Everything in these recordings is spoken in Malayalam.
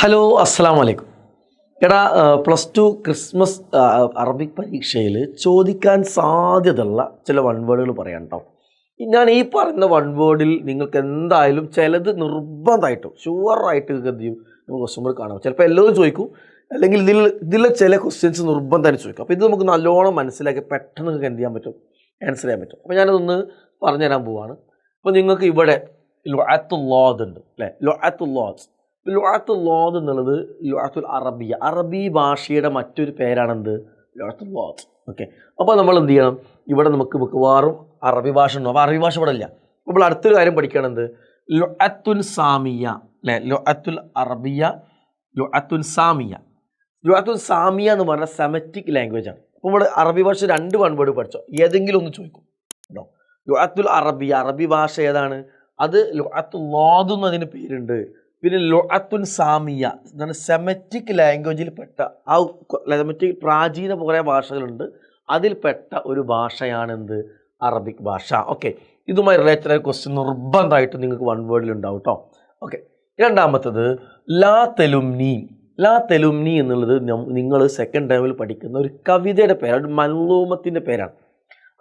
ഹലോ, അസ്സലാമു അലൈക്കും. എടാ, +2 ക്രിസ്മസ് അറബിക് പരീക്ഷയിൽ ചോദിക്കാൻ സാധ്യതയുള്ള ചില വൺ വേർഡുകൾ പറയാം കേട്ടോ. ഞാൻ ഈ പറയുന്ന വൺ വേർഡിൽ നിങ്ങൾക്ക് എന്തായാലും ചിലത് നിർബന്ധമായിട്ടും ഷുവറായിട്ട് എന്ത് ചെയ്യും, നമുക്ക് ക്വസ്റ്റ്യൻ കാണാം. ചിലപ്പോൾ എല്ലാവരും ചോദിക്കും, അല്ലെങ്കിൽ ഇതിലെ ചില ക്വസ്റ്റ്യൻസ് നിർബന്ധമായിട്ട് ചോദിക്കും. അപ്പോൾ ഇത് നമുക്ക് നല്ലോണം മനസ്സിലാക്കി പെട്ടെന്ന് നിങ്ങൾക്ക് എന്ത് ചെയ്യാൻ പറ്റും, ആൻസർ ചെയ്യാൻ പറ്റും. അപ്പോൾ ഞാനതൊന്ന് പറഞ്ഞുതരാൻ പോവാണ്. അപ്പോൾ നിങ്ങൾക്ക് ഇവിടെ ലുഅത്തുല്ലാദ് ഉണ്ട് അല്ലേ? ലുഅത്തുല്ലാദ് എന്നുള്ളത് ലുഅത്തുൽ അറബിയ, അറബി ഭാഷയുടെ മറ്റൊരു പേരാണെന്ത്, ലുഅത്തുല്ലാദ്. ഓക്കെ, അപ്പോൾ നമ്മൾ എന്ത് ചെയ്യണം, ഇവിടെ നമുക്ക് മിക്കവാറും അറബി ഭാഷ ഉണ്ടോ? അപ്പോൾ അറബി ഭാഷ ഇവിടെ ഇല്ല. നമ്മൾ അടുത്തൊരു കാര്യം പഠിക്കണത് ലുഅത്തുൽ സാമിയ അല്ലേ? ലുഅത്തുൽ അറബിയ, ലുഅത്തുൽ സാമിയ. ലുഅത്തുൽ സാമിയ എന്ന് പറഞ്ഞാൽ സെമറ്റിക് ലാംഗ്വേജ് ആണ്. അപ്പോൾ നമ്മൾ അറബി ഭാഷ 2 വൺ വേർഡ് പഠിച്ചോ, ഏതെങ്കിലും ഒന്ന് ചോദിക്കും കേട്ടോ. ലുഅത്തുൽ അറബിയ, അറബി ഭാഷ ഏതാണ്? അത് ലുഅത്തുല്ലാദ് എന്നതിന് പേരുണ്ട്. പിന്നെ ലുഅത്തുൻ സാമിയ എന്നാണ് സെമറ്റിക് ലാംഗ്വേജിൽ പെട്ട ആ സെമറ്റിക് പ്രാചീന കുറേ ഭാഷകളുണ്ട്, അതിൽപ്പെട്ട ഒരു ഭാഷയാണെന്ത്, അറബിക് ഭാഷ. ഓക്കെ, ഇതുമായി റിലേറ്റഡ് ആയ ക്വസ്റ്റ്യൻ നിർബന്ധമായിട്ട് നിങ്ങൾക്ക് വൺ വേർഡിൽ ഉണ്ടാവും കേട്ടോ. ഓക്കെ, രണ്ടാമത്തത് ലാ തെലുംനി. ലാ തെലുംനി എന്നുള്ളത് നിങ്ങൾ സെക്കൻഡ് ടൈമിൽ പഠിക്കുന്ന ഒരു കവിതയുടെ പേരാണ്, ഒരു മൻലൂമത്തിൻ്റെ പേരാണ്.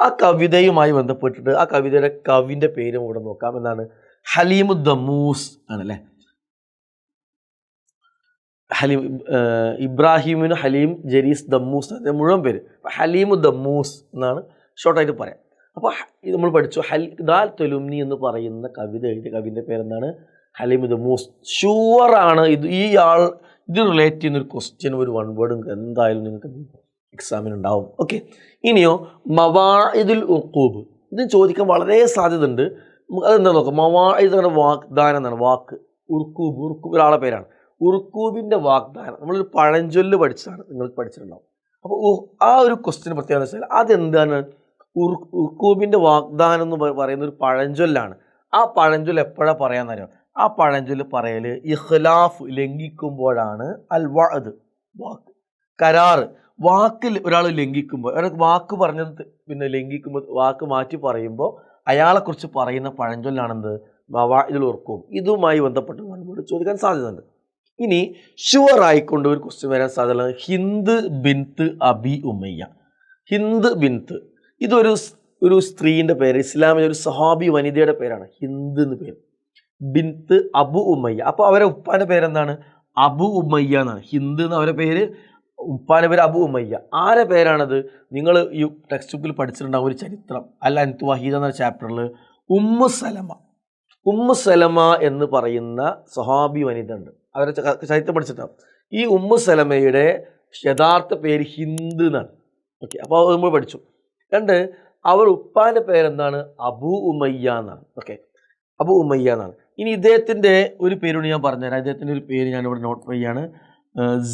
ആ കവിതയുമായി ബന്ധപ്പെട്ടിട്ട് ആ കവിതയുടെ കവിൻ്റെ പേരും ഇവിടെ നോക്കാം. എന്താണ്? ഹലീമു ദമ്മൂസ് ആണല്ലേ. ഹലീം ഇബ്രാഹിമിന് ഹലീം ജരീസ് ദമ്മൂസ് അതിൻ്റെ മുഴുവൻ പേര്. ഹലീമു ദമ്മൂസ് എന്നാണ് ഷോർട്ടായിട്ട് പറയാം. അപ്പോൾ ഇത് നമ്മൾ പഠിച്ചു. ദാൽ തെലുംനി എന്ന് പറയുന്ന കവിത എഴുതിയ കവിൻ്റെ പേരെന്താണ്? ഹലീമു ദമ്മൂസ്. ഷുവറാണ് ഇത് റിലേറ്റ് ചെയ്യുന്നൊരു ക്വസ്റ്റ്യൻ, ഒരു വൺ വേർഡ് എന്തായാലും നിങ്ങൾക്ക് എക്സാമിനുണ്ടാവും. ഓക്കെ, ഇനിയോ മവാഇദുൽ ഉഖൂബ്. ഇത് ചോദിക്കാൻ വളരെ സാധ്യത ഉണ്ട്. അതെന്താ നോക്കാം. മവാഇദ് എന്ന് പറഞ്ഞാൽ വാഗ്ദാനം എന്നാണ്. വാക്ക് ഉർക്കൂബ് ഒരാളെ പേരാണ്. ഉർക്കൂബിൻ്റെ വാഗ്ദാനം നമ്മളൊരു പഴഞ്ചൊല്ല് പഠിച്ചതാണ്, നിങ്ങൾക്ക് പഠിച്ചിട്ടുണ്ടാവും. അപ്പോൾ ആ ഒരു ക്വസ്റ്റ്യൻ പ്രത്യേകത വെച്ചാൽ അതെന്താണ്? ഉർക്കൂബിൻ്റെ വാഗ്ദാനം എന്ന് പറയുന്ന ഒരു പഴഞ്ചൊല്ലാണ്. ആ പഴഞ്ചൊല്ല് എപ്പോഴാണ് പറയാമെന്നറിയാം? ആ പഴഞ്ചൊല്ല് പറയൽ ഇഖ്ലാഫ് ലംഘിക്കുമ്പോഴാണ്. അൽ വഅദ് വാക്ക്, കരാറ്. വാക്കിൽ ഒരാൾ ലംഘിക്കുമ്പോൾ, ഒരാൾ വാക്ക് പറഞ്ഞത് പിന്നെ ലംഘിക്കുമ്പോൾ, വാക്ക് മാറ്റി പറയുമ്പോൾ അയാളെക്കുറിച്ച് പറയുന്ന പഴഞ്ചൊല്ലാണെന്ത്, മവാഇദുൽ ഉർക്കൂബ്. ഇതുമായി ബന്ധപ്പെട്ട് വൺവേർഡ് ചോദിക്കാൻ സാധ്യതയുണ്ട്. ഇനി ഷുവർ ആയിക്കൊണ്ട് ഒരു ക്വസ്റ്റ്യൻ വരാൻ സാധ്യത ഹിന്ദ് ബിൻത്ത് അബി ഉമയ്യ. ഹിന്ദ് ബിൻത്ത് ഇതൊരു സ്ത്രീൻ്റെ പേര്, ഇസ്ലാമിലെ ഒരു സഹാബി വനിതയുടെ പേരാണ് ഹിന്ദ് എന്ന് പേര്. ബിൻത്ത് അബു ഉമയ്യ. അപ്പോൾ അവരെ ഉപ്പാൻ്റെ പേരെന്താണ്? അബു ഉമയ്യ എന്നാണ്. ഹിന്ദ് എന്ന് അവരുടെ പേര്, ഉപ്പാൻ്റെ പേര് അബു ഉമയ്യ. ആരെ പേരാണത്? നിങ്ങൾ ഈ ടെക്സ്റ്റ് ബുക്കിൽ പഠിച്ചിട്ടുണ്ടാകും ഒരു ചരിത്രം, അൽ അൻതു വഹീദ എന്ന ചാപ്റ്ററിൽ ഉമ്മു സലമ എന്ന് പറയുന്ന സഹാബി വനിത ഉണ്ട്. അവരെ ചരിത്രം പഠിച്ചിട്ടാവും. ഈ ഉമ്മു സലമയുടെ യഥാർത്ഥ പേര് ഹിന്ദ് എന്നാണ്. ഓക്കെ, അപ്പോൾ അത് നമ്മൾ പഠിച്ചു. അവർ ഉപ്പാൻ്റെ പേരെന്താണ്? അബു ഉമയ്യ എന്നാണ്. ഓക്കെ, അബു ഉമയ്യ എന്നാണ്. ഇനി ഇദ്ദേഹത്തിൻ്റെ ഒരു പേരോട് ഞാൻ പറഞ്ഞുതരാം. ഇദ്ദേഹത്തിൻ്റെ ഒരു പേര് ഞാനിവിടെ നോട്ട് ചെയ്യാണ്.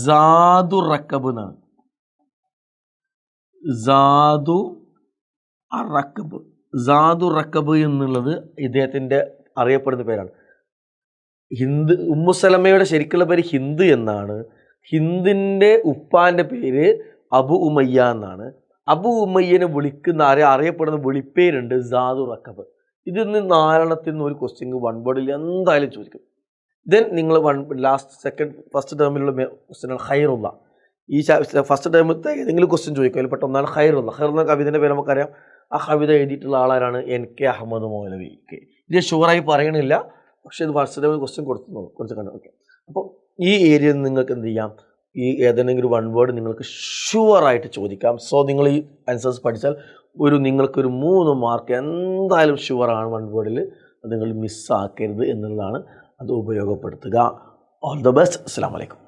സാദു റക്കബ് എന്നാണ്. സാദു റക്കബ് എന്നുള്ളത് ഇദ്ദേഹത്തിൻ്റെ അറിയപ്പെടുന്ന പേരാണ്. ഉമ്മു സലമയുടെ ശരിക്കുള്ള പേര് ഹിന്ദ് എന്നാണ്. ഹിന്ദിൻ്റെ ഉപ്പാൻ്റെ പേര് അബു ഉമയ്യ എന്നാണ്. അബു ഉമയ്യനെ വിളിക്കുന്ന അറിയപ്പെടുന്ന വിളിപ്പേരുണ്ട് സാദു റക്കബ്. ഇതിൽ നിന്ന് 4 ഒരു ക്വസ്റ്റ്യൻ വൺ വേർഡിൽ എന്തായാലും ചോദിക്കും. ദെൻ നിങ്ങൾ ഫസ്റ്റ് ടേമിലുള്ള ക്വസ്റ്റ്യൻ ഖൈറുള്ള. ഈ ഫസ്റ്റ് ടേമിലത്തെ ഏതെങ്കിലും ക്വസ്റ്റ്യൻ ചോദിക്കും, അതിൽ പെട്ട ഒന്നാണ് ഖൈറുള്ള. ഖൈറുള്ള കവിതയുടെ പേര് നമുക്കറിയാം. ആ കവിത എഴുതിയിട്ടുള്ള ആളാരാണ്? NK അഹമ്മദ് മൗലവി. ഇത് ഷുവറായി പറയണില്ല, പക്ഷേ ഇത് ഫസ്റ്റ് ടൈമിൽ ക്വസ്റ്റ്യൻ കൊടുത്തിട്ടുണ്ട്. ഓക്കെ, അപ്പോൾ ഈ ഏരിയയിൽ നിങ്ങൾക്ക് എന്ത് ചെയ്യാം, ഈ ഏതെങ്കിലും വൺ വേർഡ് നിങ്ങൾക്ക് ഷുവറായിട്ട് ചോദിക്കാം. സോ നിങ്ങൾ ഈ ആൻസേഴ്സ് പഠിച്ചാൽ നിങ്ങൾക്കൊരു 3 മാർക്ക് എന്തായാലും ഷുവറാണ് വൺ വേർഡിൽ. അത് നിങ്ങൾ മിസ്സാക്കരുത് എന്നുള്ളതാണ്. അത് ഉപയോഗപ്പെടുത്തുക. All the best. അസ്സലാമു അലൈക്കും.